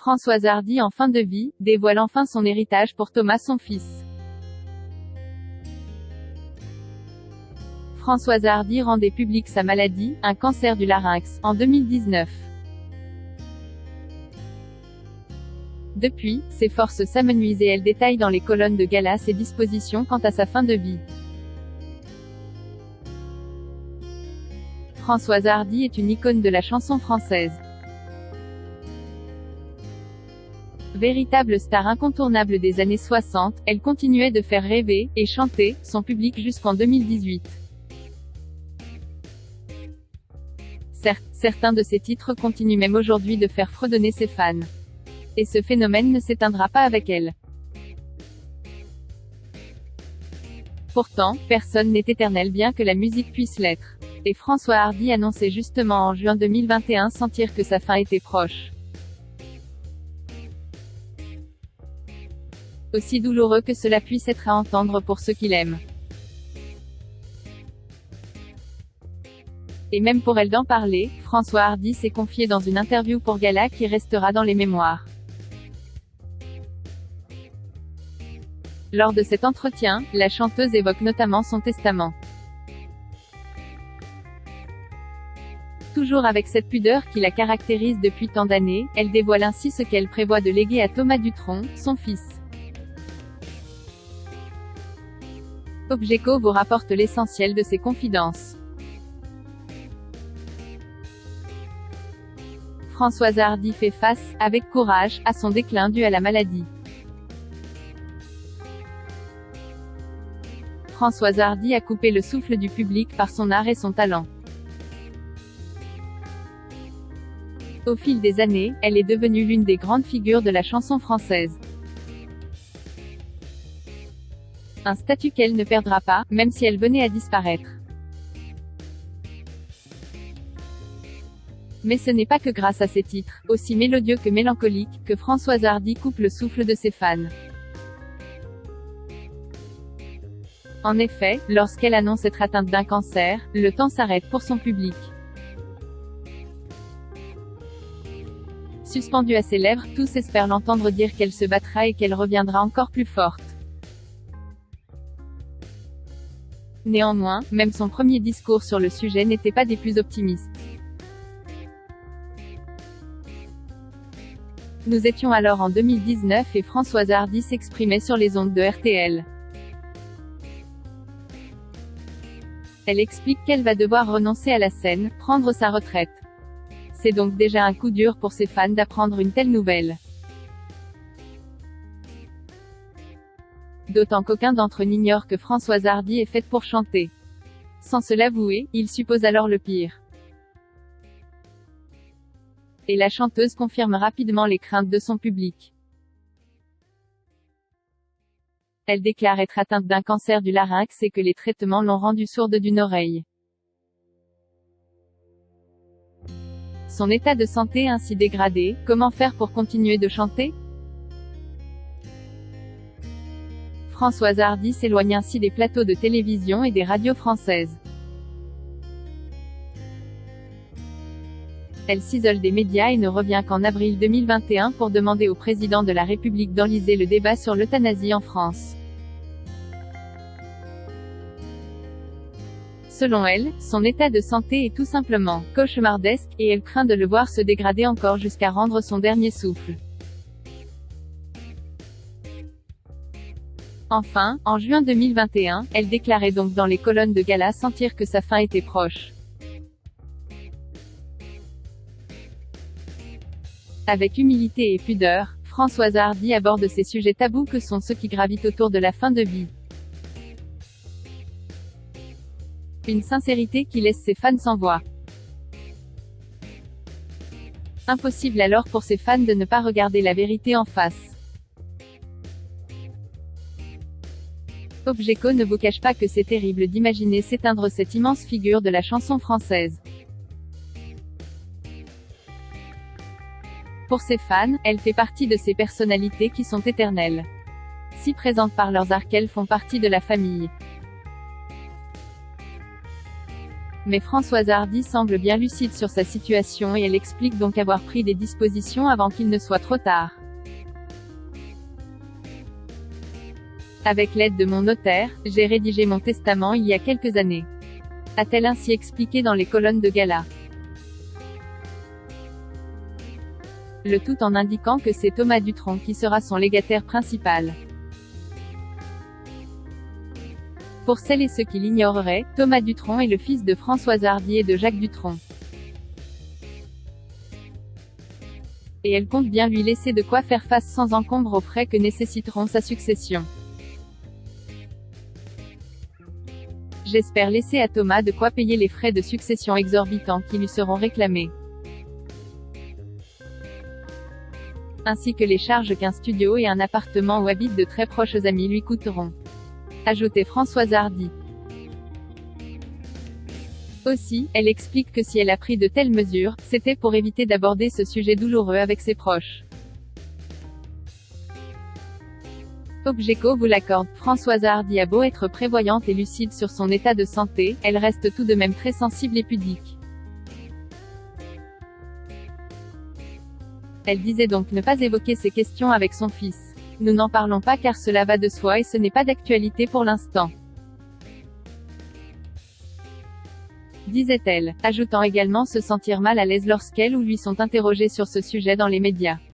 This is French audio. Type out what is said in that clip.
Françoise Hardy en fin de vie, dévoile enfin son héritage pour Thomas son fils. Françoise Hardy rendait public sa maladie, un cancer du larynx, en 2019. Depuis, ses forces s'amenuisent et elle détaille dans les colonnes de Gala ses dispositions quant à sa fin de vie. Françoise Hardy est une icône de la chanson française. Véritable star incontournable des années 60, elle continuait de faire rêver, et chanter, son public jusqu'en 2018. Certains de ses titres continuent même aujourd'hui de faire fredonner ses fans. Et ce phénomène ne s'éteindra pas avec elle. Pourtant, personne n'est éternel bien que la musique puisse l'être. Et Françoise Hardy annonçait justement en juin 2021 sentir que sa fin était proche. Aussi douloureux que cela puisse être à entendre pour ceux qui l'aiment. Et même pour elle d'en parler, Françoise Hardy s'est confiée dans une interview pour Gala qui restera dans les mémoires. Lors de cet entretien, la chanteuse évoque notamment son testament. Toujours avec cette pudeur qui la caractérise depuis tant d'années, elle dévoile ainsi ce qu'elle prévoit de léguer à Thomas Dutronc, son fils. Objeco vous rapporte l'essentiel de ses confidences. Françoise Hardy fait face, avec courage, à son déclin dû à la maladie. Françoise Hardy a coupé le souffle du public par son art et son talent. Au fil des années, elle est devenue l'une des grandes figures de la chanson française. Un statut qu'elle ne perdra pas, même si elle venait à disparaître. Mais ce n'est pas que grâce à ses titres, aussi mélodieux que mélancoliques, que Françoise Hardy coupe le souffle de ses fans. En effet, lorsqu'elle annonce être atteinte d'un cancer, le temps s'arrête pour son public. Suspendue à ses lèvres, tous espèrent l'entendre dire qu'elle se battra et qu'elle reviendra encore plus forte. Néanmoins, même son premier discours sur le sujet n'était pas des plus optimistes. Nous étions alors en 2019 et Françoise Hardy s'exprimait sur les ondes de RTL. Elle explique qu'elle va devoir renoncer à la scène, prendre sa retraite. C'est donc déjà un coup dur pour ses fans d'apprendre une telle nouvelle. D'autant qu'aucun d'entre eux n'ignore que Françoise Hardy est faite pour chanter. Sans se l'avouer, ils supposent alors le pire. Et la chanteuse confirme rapidement les craintes de son public. Elle déclare être atteinte d'un cancer du larynx et que les traitements l'ont rendue sourde d'une oreille. Son état de santé ainsi dégradé, comment faire pour continuer de chanter? Françoise Hardy s'éloigne ainsi des plateaux de télévision et des radios françaises. Elle s'isole des médias et ne revient qu'en avril 2021 pour demander au président de la République d'enliser le débat sur l'euthanasie en France. Selon elle, son état de santé est tout simplement cauchemardesque, et elle craint de le voir se dégrader encore jusqu'à rendre son dernier souffle. Enfin, en juin 2021, elle déclarait donc dans les colonnes de Gala sentir que sa fin était proche. Avec humilité et pudeur, Françoise Hardy aborde ces sujets tabous que sont ceux qui gravitent autour de la fin de vie. Une sincérité qui laisse ses fans sans voix. Impossible alors pour ses fans de ne pas regarder la vérité en face. Objeco ne vous cache pas que c'est terrible d'imaginer s'éteindre cette immense figure de la chanson française. Pour ses fans, elle fait partie de ces personnalités qui sont éternelles. Si présentes par leurs arts qu'elles font partie de la famille. Mais Françoise Hardy semble bien lucide sur sa situation et elle explique donc avoir pris des dispositions avant qu'il ne soit trop tard. Avec l'aide de mon notaire, j'ai rédigé mon testament il y a quelques années. A-t-elle ainsi expliqué dans les colonnes de Gala. Le tout en indiquant que c'est Thomas Dutronc qui sera son légataire principal. Pour celles et ceux qui l'ignoreraient, Thomas Dutronc est le fils de Françoise Hardy et de Jacques Dutronc. Et elle compte bien lui laisser de quoi faire face sans encombre aux frais que nécessiteront sa succession. J'espère laisser à Thomas de quoi payer les frais de succession exorbitants qui lui seront réclamés. Ainsi que les charges qu'un studio et un appartement où habitent de très proches amis lui coûteront. Ajoutait Françoise Hardy. Aussi, elle explique que si elle a pris de telles mesures, c'était pour éviter d'aborder ce sujet douloureux avec ses proches. Objeco vous l'accorde, Françoise Hardy a beau être prévoyante et lucide sur son état de santé, elle reste tout de même très sensible et pudique. Elle disait donc ne pas évoquer ces questions avec son fils. Nous n'en parlons pas car cela va de soi et ce n'est pas d'actualité pour l'instant. Disait-elle, ajoutant également se sentir mal à l'aise lorsqu'elle ou lui sont interrogés sur ce sujet dans les médias.